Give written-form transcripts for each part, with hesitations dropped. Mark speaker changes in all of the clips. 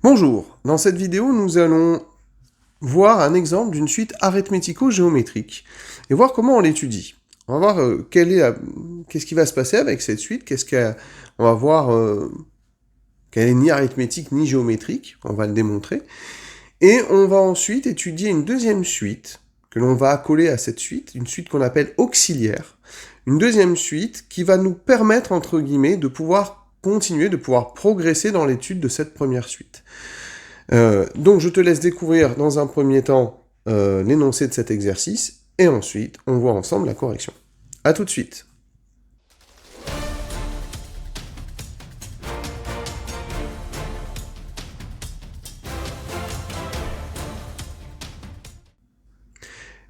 Speaker 1: Bonjour, dans cette vidéo nous allons voir un exemple d'une suite arithmético-géométrique et voir comment on l'étudie. On va voir qu'est-ce qui va se passer avec cette suite, on va voir qu'elle est ni arithmétique ni géométrique, on va le démontrer, et on va ensuite étudier une deuxième suite que l'on va accoler à cette suite, une suite qu'on appelle auxiliaire, une deuxième suite qui va nous permettre, entre guillemets, de pouvoir continuer, de pouvoir progresser dans l'étude de cette première suite. Donc je te laisse découvrir dans un premier temps l'énoncé de cet exercice, et ensuite on voit ensemble la correction. A tout de suite.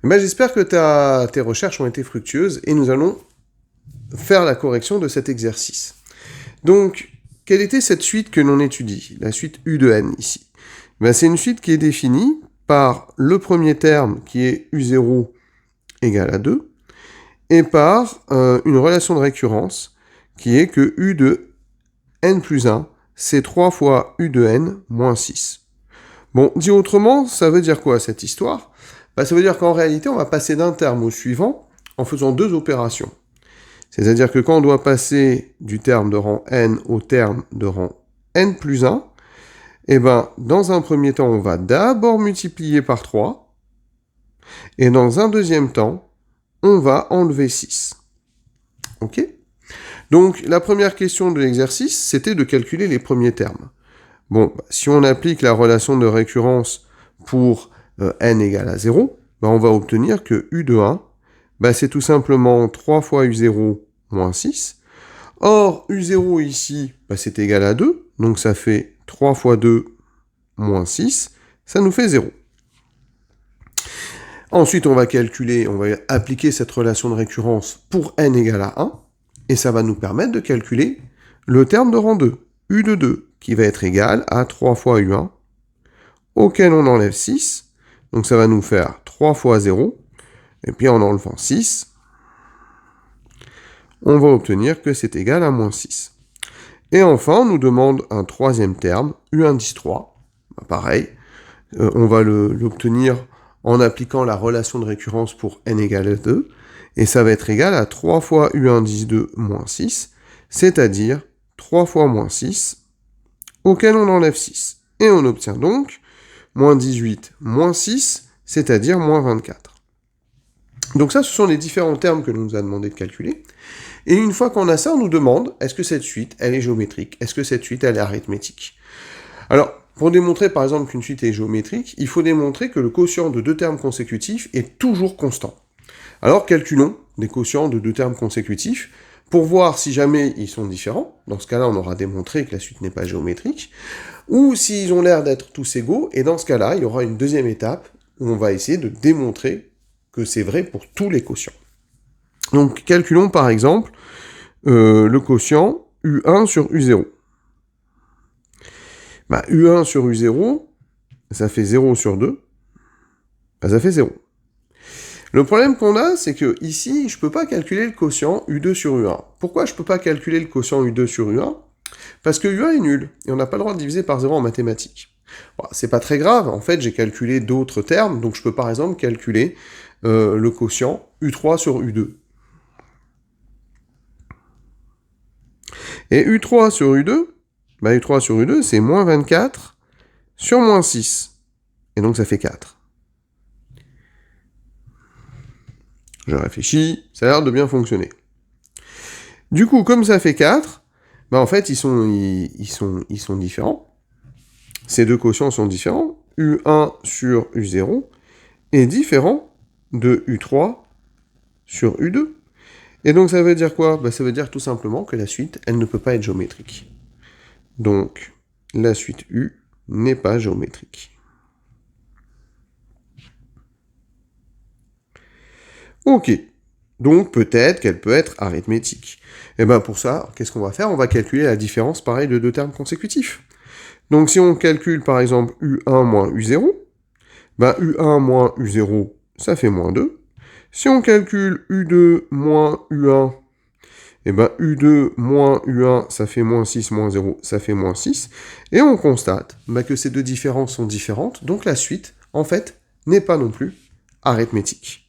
Speaker 1: J'espère que tes recherches ont été fructueuses, et nous allons faire la correction de cet exercice. Donc, quelle était cette suite que l'on étudie? La suite U de n ici. C'est une suite qui est définie par le premier terme qui est U0 égale à 2, et par une relation de récurrence qui est que U de n plus 1, c'est 3 fois U de n moins 6. Bon, dit autrement, ça veut dire quoi cette histoire? Ça veut dire qu'en réalité, on va passer d'un terme au suivant en faisant deux opérations. C'est-à-dire que quand on doit passer du terme de rang n au terme de rang n plus 1, dans un premier temps, on va d'abord multiplier par 3, et dans un deuxième temps, on va enlever 6. Ok? Donc, la première question de l'exercice, c'était de calculer les premiers termes. Bon, si on applique la relation de récurrence pour n égale à 0, on va obtenir que U de 1, c'est tout simplement 3 fois U0 moins 6. Or, U0 ici, c'est égal à 2, donc ça fait 3 fois 2 moins 6, ça nous fait 0. Ensuite, on va appliquer cette relation de récurrence pour n égale à 1, et ça va nous permettre de calculer le terme de rang 2, U de 2, qui va être égal à 3 fois U1, auquel on enlève 6, donc ça va nous faire 3 fois 0, et puis en enlevant 6, on va obtenir que c'est égal à moins 6. Et enfin, on nous demande un troisième terme, U indice 3. Pareil, on va l'obtenir en appliquant la relation de récurrence pour n égale à 2, et ça va être égal à 3 fois U indice 2 moins 6, c'est-à-dire 3 fois moins 6, auquel on enlève 6. Et on obtient donc moins 18 moins 6, c'est-à-dire moins 24. Donc ça, ce sont les différents termes que l'on nous a demandé de calculer. Et une fois qu'on a ça, on nous demande, est-ce que cette suite, elle est géométrique? Est-ce que cette suite, elle est arithmétique? Alors, pour démontrer par exemple qu'une suite est géométrique, il faut démontrer que le quotient de deux termes consécutifs est toujours constant. Alors, calculons des quotients de deux termes consécutifs pour voir si jamais ils sont différents. Dans ce cas-là, on aura démontré que la suite n'est pas géométrique. Ou s'ils ont l'air d'être tous égaux, et dans ce cas-là, il y aura une deuxième étape où on va essayer de démontrer que c'est vrai pour tous les quotients. Donc, calculons par exemple le quotient U1 sur U0. U1 sur U0, ça fait 0 sur 2, ça fait 0. Le problème qu'on a, c'est que ici, je ne peux pas calculer le quotient U2 sur U1. Pourquoi je ne peux pas calculer le quotient U2 sur U1? Parce que U1 est nul, et on n'a pas le droit de diviser par 0 en mathématiques. Bon, c'est pas très grave, en fait, j'ai calculé d'autres termes, donc je peux par exemple calculer le quotient U3 sur U2. Et U3 sur U2, U3 sur U2, c'est moins 24 sur moins 6. Et donc ça fait 4. Je réfléchis, ça a l'air de bien fonctionner. Du coup, comme ça fait 4, en fait, ils sont différents. Ces deux quotients sont différents. U1 sur U0 est différent de U3 sur U2. Et donc ça veut dire quoi? Ça veut dire tout simplement que la suite, elle ne peut pas être géométrique. Donc, la suite U n'est pas géométrique. Ok, donc peut-être qu'elle peut être arithmétique. Et pour ça, qu'est-ce qu'on va faire? On va calculer la différence, pareil, de deux termes consécutifs. Donc si on calcule par exemple U1 moins U0, U1 moins U0, ça fait moins 2. Si on calcule U2 moins U1, eh ben U2 moins U1, ça fait moins 6 moins 0, ça fait moins 6. Et on constate que ces deux différences sont différentes, donc la suite, en fait, n'est pas non plus arithmétique.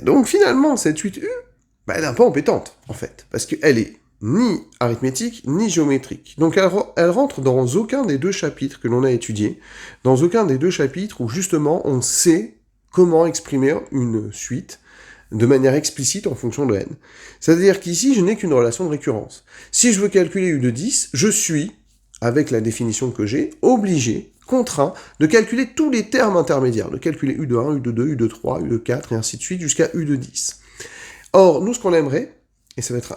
Speaker 1: Donc finalement, cette 8U, elle est un peu embêtante, en fait, parce qu'elle est ni arithmétique, ni géométrique. Donc elle rentre dans aucun des deux chapitres que l'on a étudiés, dans aucun des deux chapitres où justement on sait comment exprimer une suite de manière explicite en fonction de n. C'est-à-dire qu'ici, je n'ai qu'une relation de récurrence. Si je veux calculer U de 10, je suis, avec la définition que j'ai, obligé, contraint, de calculer tous les termes intermédiaires, de calculer U de 1, U de 2, U de 3, U de 4, et ainsi de suite, jusqu'à U de 10. Or, nous, ce qu'on aimerait, et ça va être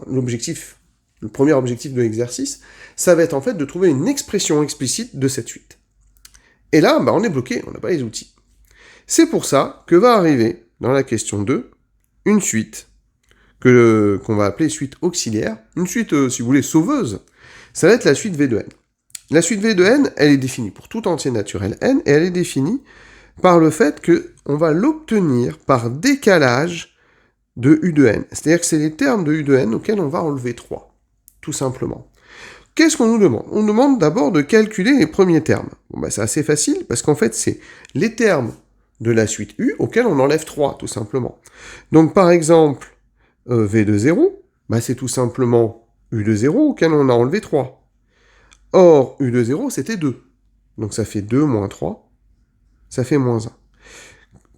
Speaker 1: l'objectif, le premier objectif de l'exercice, ça va être en fait de trouver une expression explicite de cette suite. Et là, on est bloqué, on n'a pas les outils. C'est pour ça que va arriver, dans la question 2, une suite qu'on va appeler suite auxiliaire, une suite, si vous voulez, sauveuse. Ça va être la suite V de n. La suite V de n, elle est définie pour tout entier naturel n, et elle est définie par le fait qu'on va l'obtenir par décalage de U de n. C'est-à-dire que c'est les termes de U de n auxquels on va enlever 3, tout simplement. Qu'est-ce qu'on nous demande? On nous demande d'abord de calculer les premiers termes. C'est assez facile, parce qu'en fait, c'est les termes de la suite U auxquels on enlève 3, tout simplement. Donc, par exemple, V de 0, c'est tout simplement U de 0 auquel on a enlevé 3. Or, U de 0, c'était 2. Donc ça fait 2 moins 3, ça fait moins 1.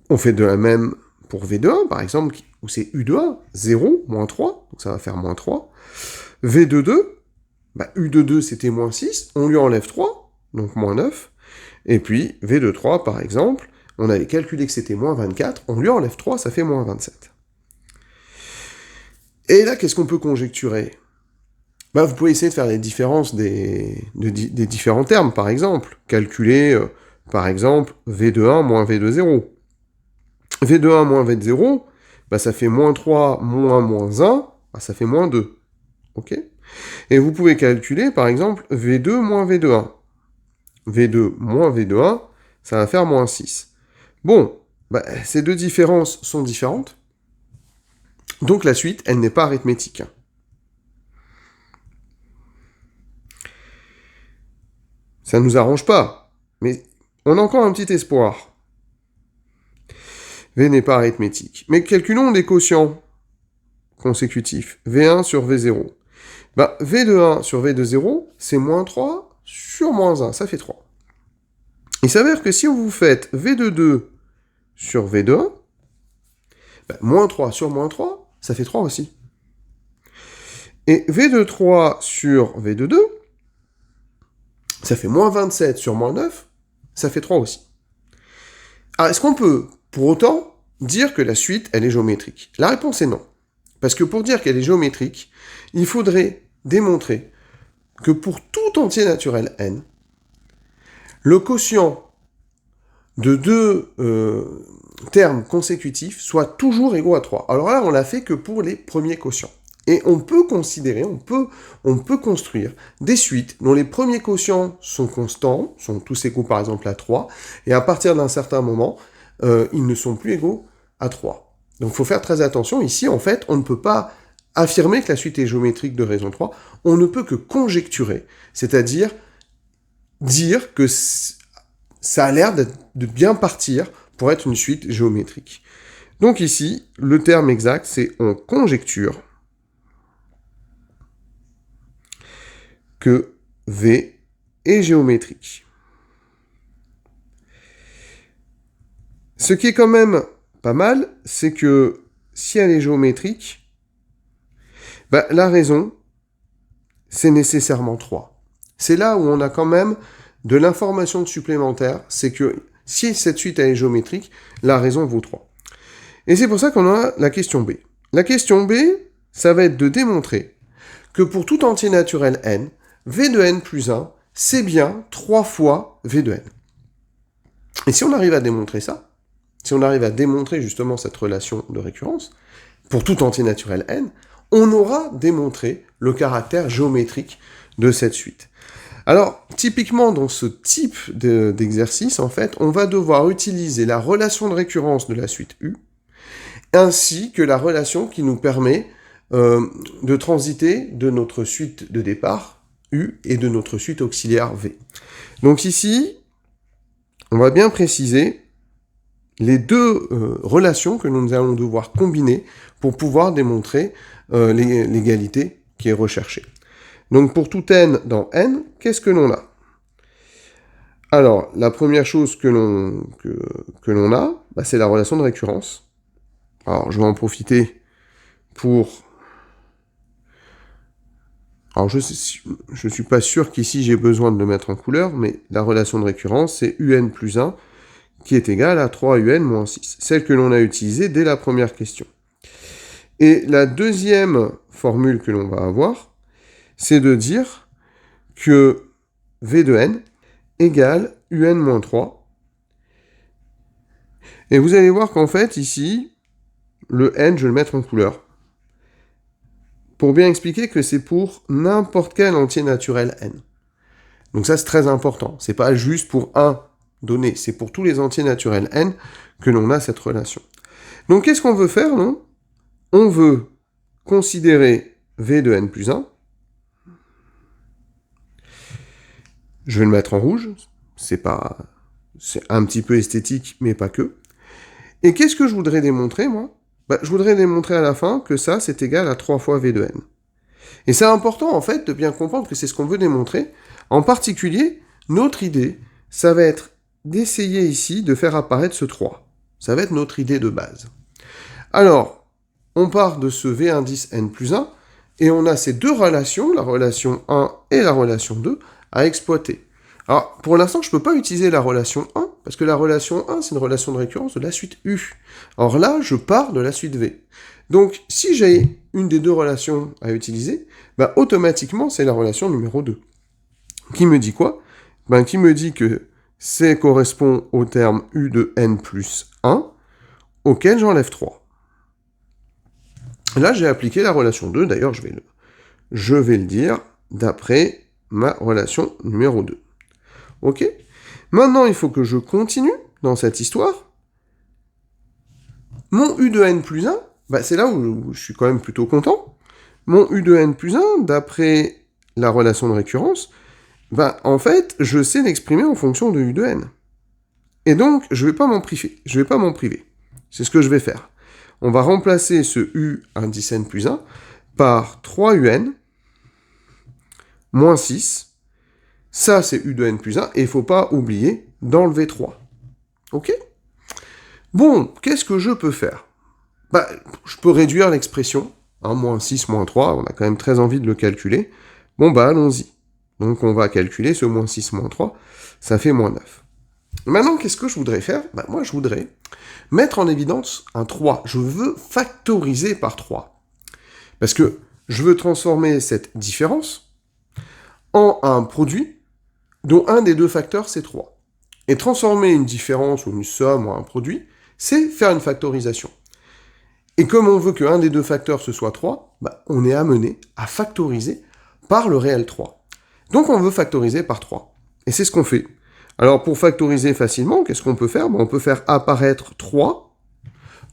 Speaker 1: On fait de la même pour V de 1, par exemple, où c'est U de 1, 0, moins 3, donc ça va faire moins 3. V de 2, U de 2, c'était moins 6, on lui enlève 3, donc moins 9. Et puis, V de 3, par exemple, on avait calculé que c'était moins 24, on lui enlève 3, ça fait moins 27. Et là, qu'est-ce qu'on peut conjecturer? Vous pouvez essayer de faire les différences des différents termes, par exemple. Calculer, par exemple, V de 1 moins V de 0. V de 1 moins V de 0, ça fait moins 3 moins moins 1, ça fait moins 2. Ok? Et vous pouvez calculer, par exemple, V2 moins V de 1. V2 moins V de 1, ça va faire moins 6. Bon, ces deux différences sont différentes, donc la suite, elle n'est pas arithmétique. Ça ne nous arrange pas, mais on a encore un petit espoir. V n'est pas arithmétique. Mais calculons des quotients consécutifs. V1 sur V0. V de 1 sur V de 0, c'est moins 3 sur moins 1, ça fait 3. Il s'avère que si vous faites V de 2 sur V de 1, moins 3 sur moins 3, ça fait 3 aussi. Et V de 3 sur V de 2, ça fait moins 27 sur moins 9, ça fait 3 aussi. Alors, est-ce qu'on peut, pour autant, dire que la suite, elle est géométrique? La réponse est non. Parce que pour dire qu'elle est géométrique, il faudrait démontrer que pour tout entier naturel n, le quotient de deux termes consécutifs soit toujours égaux à 3. Alors là, on l'a fait que pour les premiers quotients. Et on peut considérer, on peut construire des suites dont les premiers quotients sont constants, sont tous égaux par exemple à 3, et à partir d'un certain moment, ils ne sont plus égaux à 3. Donc il faut faire très attention. Ici, en fait, on ne peut pas affirmer que la suite est géométrique de raison 3, on ne peut que conjecturer, c'est-à-dire dire que ça a l'air de bien partir pour être une suite géométrique. Donc ici, le terme exact, c'est on conjecture que V est géométrique. Ce qui est quand même pas mal, c'est que si elle est géométrique, la raison, c'est nécessairement 3. C'est là où on a quand même de l'information supplémentaire, c'est que si cette suite elle est géométrique, la raison vaut 3. Et c'est pour ça qu'on a la question B. La question B, ça va être de démontrer que pour tout entier naturel n, V de n plus 1, c'est bien 3 fois V de n. Et si on arrive à démontrer ça, si on arrive à démontrer justement cette relation de récurrence, pour tout entier naturel n, on aura démontré le caractère géométrique de cette suite. Alors, typiquement, dans ce type d'exercice, en fait, on va devoir utiliser la relation de récurrence de la suite U, ainsi que la relation qui nous permet de transiter de notre suite de départ, U, et de notre suite auxiliaire V. Donc ici, on va bien préciser les deux relations que nous allons devoir combiner pour pouvoir démontrer l'égalité qui est recherchée. Donc pour tout n dans n, qu'est-ce que l'on a? Alors, la première chose que l'on a, bah, c'est la relation de récurrence. Alors, je vais en profiter pour... Alors, je suis pas sûr qu'ici j'ai besoin de le mettre en couleur, mais la relation de récurrence, c'est un plus 1, qui est égal à 3un moins 6. Celle que l'on a utilisée dès la première question. Et la deuxième formule que l'on va avoir, c'est de dire que V de n égale un moins 3. Et vous allez voir qu'en fait, ici, le n, je vais le mettre en couleur. Pour bien expliquer que c'est pour n'importe quel entier naturel n. Donc ça, c'est très important. C'est pas juste pour un donné, c'est pour tous les entiers naturels n que l'on a cette relation. Donc qu'est-ce qu'on veut faire, non? On veut considérer V de n plus 1. Je vais le mettre en rouge. C'est un petit peu esthétique, mais pas que. Et qu'est-ce que je voudrais démontrer, moi? Bah, je voudrais démontrer à la fin que ça, c'est égal à 3 fois V de n. Et c'est important, en fait, de bien comprendre que c'est ce qu'on veut démontrer. En particulier, notre idée, ça va être d'essayer ici de faire apparaître ce 3. Ça va être notre idée de base. Alors, on part de ce V indice n plus 1, et on a ces deux relations, la relation 1 et la relation 2, à exploiter. Alors, pour l'instant, je ne peux pas utiliser la relation 1, parce que la relation 1, c'est une relation de récurrence de la suite U. Or là, je pars de la suite V. Donc, si j'ai une des deux relations à utiliser, bah, automatiquement, c'est la relation numéro 2. Qui me dit quoi? Ben, qui me dit que C correspond au terme U de n plus 1, auquel j'enlève 3. Là, j'ai appliqué la relation 2, d'ailleurs, je vais le dire d'après ma relation numéro 2. Ok? Maintenant, il faut que je continue dans cette histoire. Mon U de n plus 1, bah, c'est là où je suis quand même plutôt content. Mon U de n plus 1, d'après la relation de récurrence, bah, en fait, je sais l'exprimer en fonction de U de n. Et donc, je ne vais pas m'en priver. C'est ce que je vais faire. On va remplacer ce U indice n plus 1 par 3un moins 6. Ça, c'est U de n plus 1, et il ne faut pas oublier d'enlever 3. Ok? Bon, qu'est-ce que je peux faire? Bah, je peux réduire l'expression. Moins 6, moins 3, on a quand même très envie de le calculer. Bon, bah, allons-y. Donc, on va calculer ce moins 6, moins 3, ça fait moins 9. Maintenant, qu'est-ce que je voudrais faire? Bah, moi, je voudrais mettre en évidence un 3. Je veux factoriser par 3. Parce que je veux transformer cette différence en un produit dont un des deux facteurs, c'est 3. Et transformer une différence ou une somme ou un produit, c'est faire une factorisation. Et comme on veut qu'un des deux facteurs ce soit 3, bah, on est amené à factoriser par le réel 3. Donc on veut factoriser par 3. Et c'est ce qu'on fait. Alors pour factoriser facilement, qu'est-ce qu'on peut faire? On peut faire apparaître 3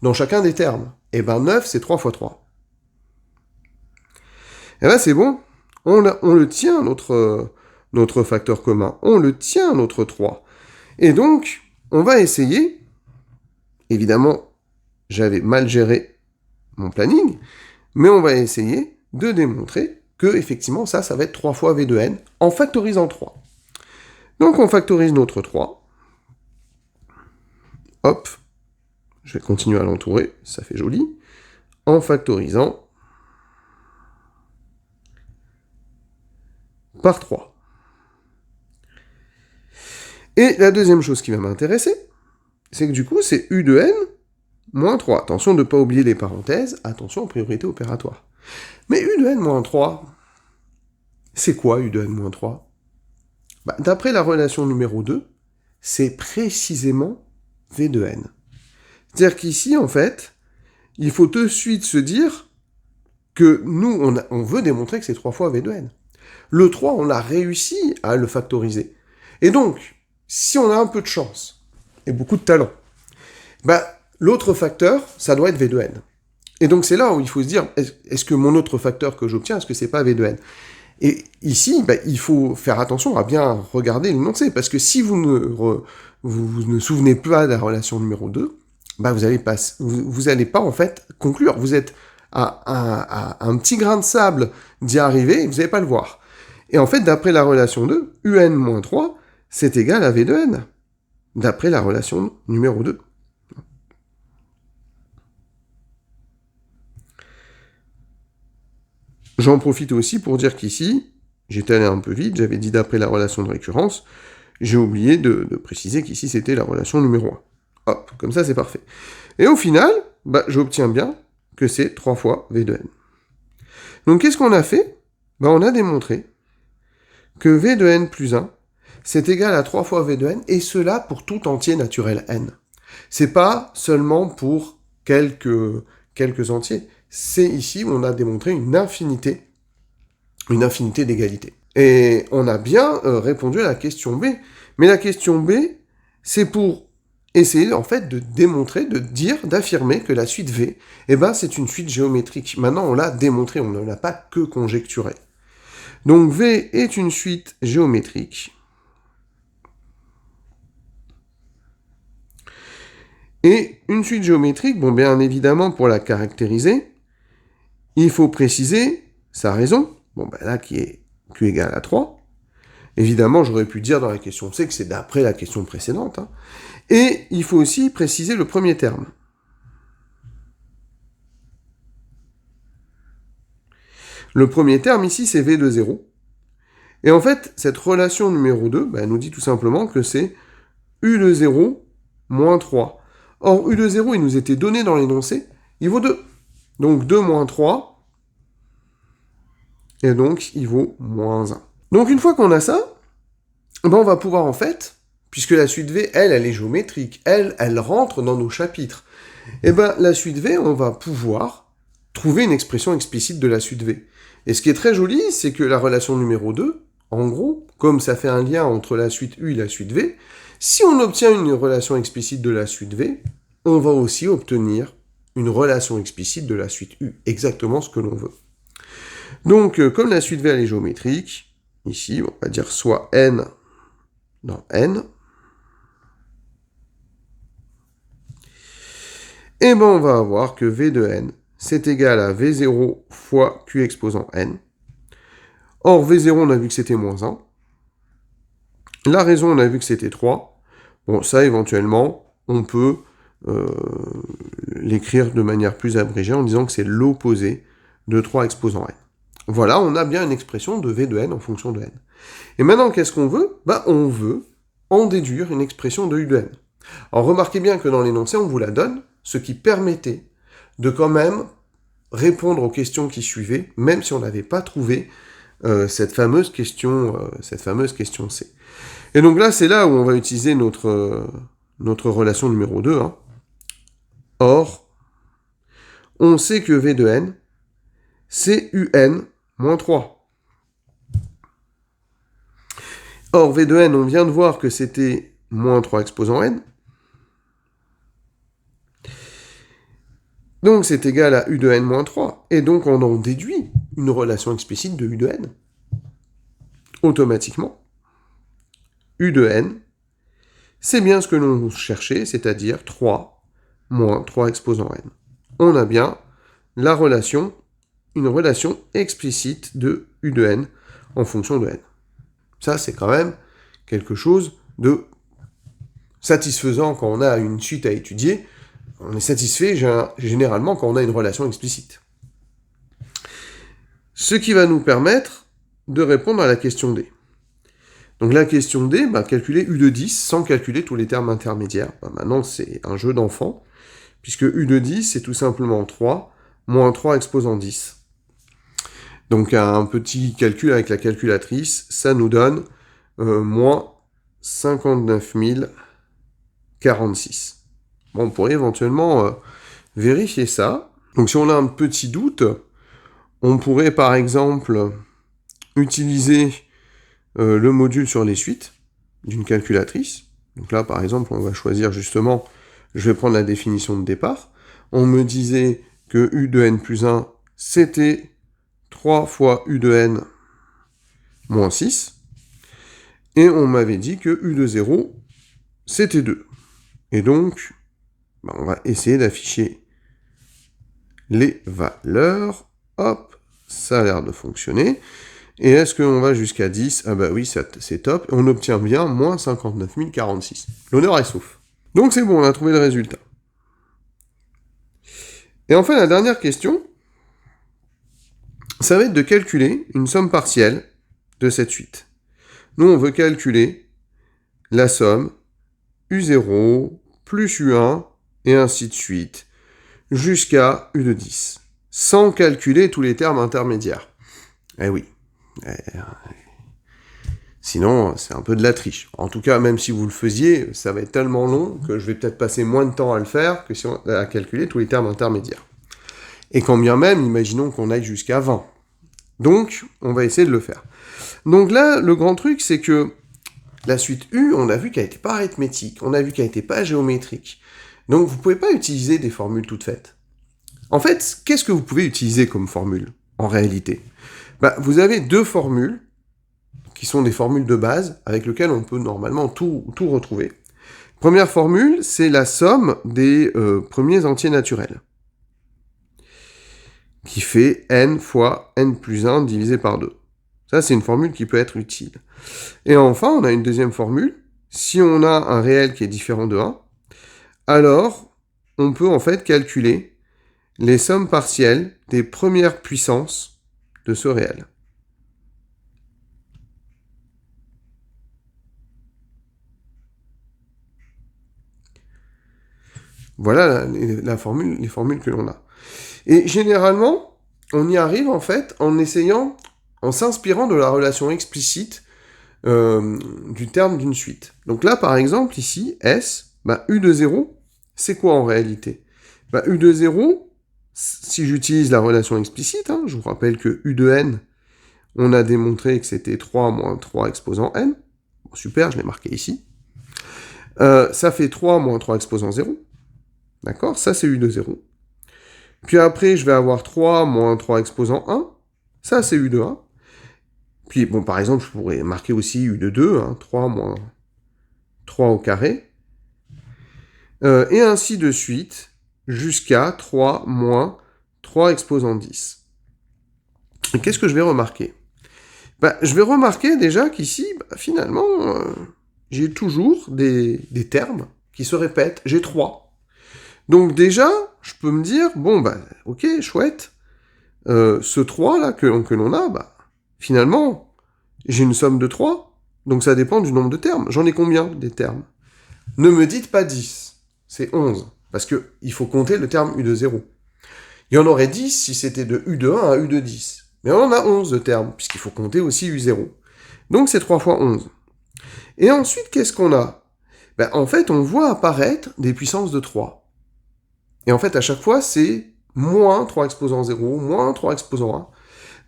Speaker 1: dans chacun des termes. Et bien 9, c'est 3 fois 3. Et là c'est bon, on le tient, notre facteur commun. On le tient, notre 3. Et donc, on va essayer, évidemment, j'avais mal géré mon planning, mais on va essayer de démontrer que, effectivement, ça va être 3 fois V de n en factorisant 3. Donc on factorise notre 3. Hop, je vais continuer à l'entourer, ça fait joli. En factorisant par 3. Et la deuxième chose qui va m'intéresser, c'est que du coup, c'est U de n moins 3. Attention de ne pas oublier les parenthèses, attention aux priorités opératoires. Mais U de n moins 3, c'est quoi U de n moins 3? D'après la relation numéro 2, c'est précisément V de n. C'est-à-dire qu'ici, en fait, il faut de suite se dire que nous, on veut démontrer que c'est 3 fois V de n. Le 3, on a réussi à le factoriser. Et donc, si on a un peu de chance et beaucoup de talent, bah, l'autre facteur, ça doit être V de n. Et donc, c'est là où il faut se dire, est-ce que mon autre facteur que j'obtiens, est-ce que c'est pas V de n? Et ici, bah, il faut faire attention à bien regarder l'énoncé, parce que si vous ne souvenez pas de la relation numéro 2, bah, vous allez pas, en fait, conclure. Vous êtes à un petit grain de sable d'y arriver, et vous n'allez pas le voir. Et en fait, d'après la relation 2, UN-3, c'est égal à V de n, d'après la relation numéro 2. J'en profite aussi pour dire qu'ici, j'étais allé un peu vite, j'avais dit d'après la relation de récurrence, j'ai oublié de préciser qu'ici c'était la relation numéro 1. Hop, comme ça c'est parfait. Et au final, bah, j'obtiens bien que c'est 3 fois V de n. Donc qu'est-ce qu'on a fait? Bah, on a démontré que V de n plus 1, c'est égal à 3 fois V de n, et cela pour tout entier naturel n. C'est pas seulement pour quelques entiers. C'est ici où on a démontré une infinité d'égalités. Et on a bien répondu à la question B. Mais la question B, c'est pour essayer en fait de démontrer, d'affirmer que la suite V, eh ben, c'est une suite géométrique. Maintenant, on l'a démontré, on ne l'a pas que conjecturé. Donc V est une suite géométrique. Et une suite géométrique, bon, bien évidemment, pour la caractériser, il faut préciser sa raison. Bon, ben là, qui est Q égale à 3. Évidemment, j'aurais pu dire dans la question C que c'est d'après la question précédente. Hein. Et il faut aussi préciser le premier terme. Le premier terme ici, c'est V de 0. Et en fait, cette relation numéro 2, ben, elle nous dit tout simplement que c'est U de 0 moins 3. Or, U de 0, il nous était donné dans l'énoncé, il vaut 2. Donc 2 moins 3, et donc il vaut moins 1. Donc une fois qu'on a ça, ben, on va pouvoir en fait, puisque la suite V, elle est géométrique, elle rentre dans nos chapitres, et ben la suite V, on va pouvoir trouver une expression explicite de la suite V. Et ce qui est très joli, c'est que la relation numéro 2, en gros, comme ça fait un lien entre la suite U et la suite V, si on obtient une relation explicite de la suite V, on va aussi obtenir une relation explicite de la suite U, exactement ce que l'on veut. Donc, comme la suite V elle est géométrique, ici, on va dire soit n dans n, et ben on va avoir que V de n, c'est égal à V0 fois Q exposant n. Or, V0, on a vu que c'était moins 1. La raison, on a vu que c'était 3. Bon, ça, éventuellement, on peut l'écrire de manière plus abrégée en disant que c'est l'opposé de 3 exposant n. Voilà, on a bien une expression de V de n en fonction de n. Et maintenant, qu'est-ce qu'on veut? Bah, on veut en déduire une expression de U de n. Alors, remarquez bien que dans l'énoncé, on vous la donne, ce qui permettait de quand même répondre aux questions qui suivaient, même si on n'avait pas trouvé cette fameuse question C. Et donc là, c'est là où on va utiliser notre relation numéro 2. Hein. Or, on sait que V de n, c'est UN moins 3. Or, V de n, on vient de voir que c'était moins 3 exposant n. Donc, c'est égal à U de n moins 3. Et donc, on en déduit une relation explicite de U de n. Automatiquement. U de n, c'est bien ce que l'on cherchait, c'est-à-dire 3 moins 3 exposant n. On a bien une relation explicite de U de n en fonction de n. Ça, c'est quand même quelque chose de satisfaisant quand on a une suite à étudier. On est satisfait généralement quand on a une relation explicite. Ce qui va nous permettre de répondre à la question D. Donc la question D, calculer U de 10 sans calculer tous les termes intermédiaires. Maintenant, c'est un jeu d'enfant, puisque U de 10, c'est tout simplement 3 moins 3 exposant 10. Donc un petit calcul avec la calculatrice, ça nous donne moins 59 046. Bon, on pourrait éventuellement vérifier ça. Donc si on a un petit doute, on pourrait par exemple utiliser le module sur les suites d'une calculatrice. Donc là, par exemple, on va choisir justement, je vais prendre la définition de départ. On me disait que U de n plus 1, c'était 3 fois U de n moins 6. Et on m'avait dit que U de 0, c'était 2. Et donc, on va essayer d'afficher les valeurs. Hop, ça a l'air de fonctionner. Et est-ce qu'on va jusqu'à 10? Ah bah oui, c'est top. On obtient bien moins 59 046. L'honneur est sauf. Donc c'est bon, on a trouvé le résultat. Et enfin, la dernière question, ça va être de calculer une somme partielle de cette suite. Nous, on veut calculer la somme U0 plus U1 et ainsi de suite, jusqu'à U de 10, sans calculer tous les termes intermédiaires. Eh oui. Sinon, c'est un peu de la triche. En tout cas, même si vous le faisiez, ça va être tellement long que je vais peut-être passer moins de temps à le faire que si on a à calculer tous les termes intermédiaires. Et quand bien même, imaginons qu'on aille jusqu'à 20. Donc, on va essayer de le faire. Donc là, le grand truc, c'est que la suite U, on a vu qu'elle n'était pas arithmétique, on a vu qu'elle n'était pas géométrique. Donc, vous ne pouvez pas utiliser des formules toutes faites. En fait, qu'est-ce que vous pouvez utiliser comme formule, en réalité ? Vous avez deux formules, qui sont des formules de base, avec lesquelles on peut normalement tout retrouver. Première formule, c'est la somme des premiers entiers naturels, qui fait n fois n plus 1 divisé par 2. Ça, c'est une formule qui peut être utile. Et enfin, on a une deuxième formule. Si on a un réel qui est différent de 1, alors on peut en fait calculer les sommes partielles des premières puissances de ce réel. Voilà les formules que l'on a. Et généralement, on y arrive en fait en s'inspirant de la relation explicite du terme d'une suite. Donc là, par exemple, ici, S, U de 0, c'est quoi en réalité ? U de 0, si j'utilise la relation explicite, je vous rappelle que U de n, on a démontré que c'était 3 moins 3 exposant n. Bon, super, je l'ai marqué ici. Ça fait 3 moins 3 exposant 0. D'accord ? Ça, c'est U de 0. Puis après, je vais avoir 3 moins 3 exposant 1. Ça, c'est U de 1. Puis, bon, par exemple, je pourrais marquer aussi U de 2. 3 moins 3 au carré. Et ainsi de suite, jusqu'à 3 moins 3 exposant 10. Et qu'est-ce que je vais remarquer ? Je vais remarquer déjà qu'ici, finalement, j'ai toujours des termes qui se répètent. J'ai 3. Donc déjà, je peux me dire, ok, chouette, ce 3 là que l'on a, finalement, j'ai une somme de 3, donc ça dépend du nombre de termes. J'en ai combien des termes ? Ne me dites pas 10, c'est 11, parce que il faut compter le terme U de 0. Il y en aurait 10 si c'était de U de 1 à U de 10. Mais on en a 11 de termes, puisqu'il faut compter aussi U0. Donc c'est 3 fois 11. Et ensuite, qu'est-ce qu'on a ? En fait, on voit apparaître des puissances de 3. Et en fait, à chaque fois, c'est moins 3 exposant 0, moins 3 exposant 1.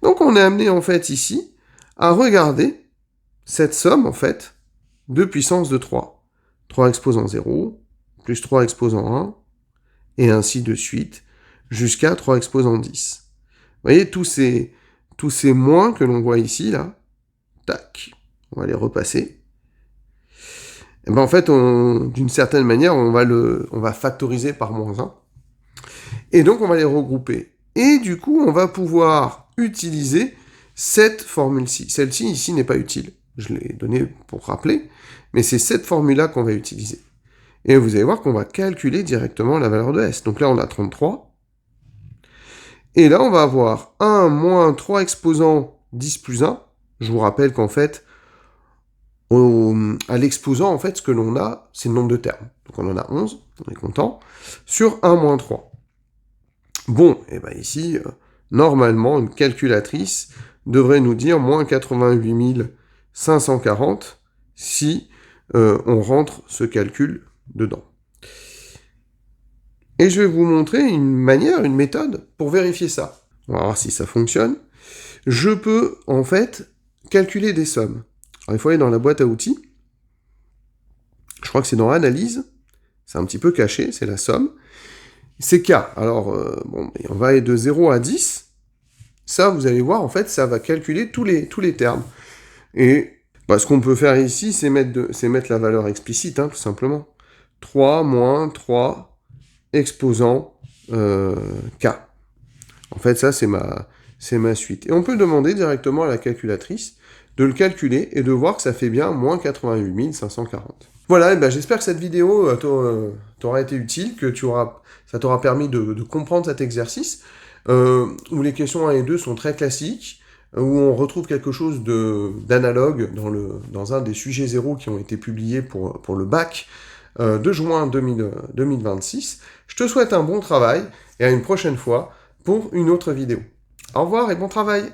Speaker 1: Donc on est amené, en fait, ici, à regarder cette somme, en fait, de puissance de 3. 3 exposant 0, plus 3 exposant 1, et ainsi de suite, jusqu'à 3 exposant 10. Vous voyez, tous ces moins que l'on voit ici, là, tac, on va les repasser. Et en fait, d'une certaine manière, on va factoriser par moins 1. Et donc, on va les regrouper. Et du coup, on va pouvoir utiliser cette formule-ci. Celle-ci, ici, n'est pas utile. Je l'ai donnée pour rappeler. Mais c'est cette formule-là qu'on va utiliser. Et vous allez voir qu'on va calculer directement la valeur de S. Donc là, on a 33. Et là, on va avoir 1 moins 3 exposant 10 plus 1. Je vous rappelle qu'en fait, à l'exposant, en fait, ce que l'on a, c'est le nombre de termes. Donc on en a 11, on est content, sur 1 moins 3. Bon, et ici, normalement, une calculatrice devrait nous dire moins 88 540 si on rentre ce calcul dedans. Et je vais vous montrer une manière, une méthode pour vérifier ça. On va voir si ça fonctionne. Je peux, en fait, calculer des sommes. Alors, il faut aller dans la boîte à outils. Je crois que c'est dans Analyse. C'est un petit peu caché, c'est la somme. C'est K. Alors, on va aller de 0 à 10. Ça, vous allez voir, en fait, ça va calculer tous les termes. Et ce qu'on peut faire ici, c'est mettre la valeur explicite, tout simplement. 3 moins 3 exposant K. En fait, ça, c'est ma suite. Et on peut demander directement à la calculatrice de le calculer et de voir que ça fait bien moins 88 540. Voilà, et j'espère que cette vidéo t'aura été utile, que ça t'aura permis de comprendre cet exercice, où les questions 1 et 2 sont très classiques, où on retrouve quelque chose d'analogue dans un des sujets zéro qui ont été publiés pour le bac de juin 2026. Je te souhaite un bon travail et à une prochaine fois pour une autre vidéo. Au revoir et bon travail!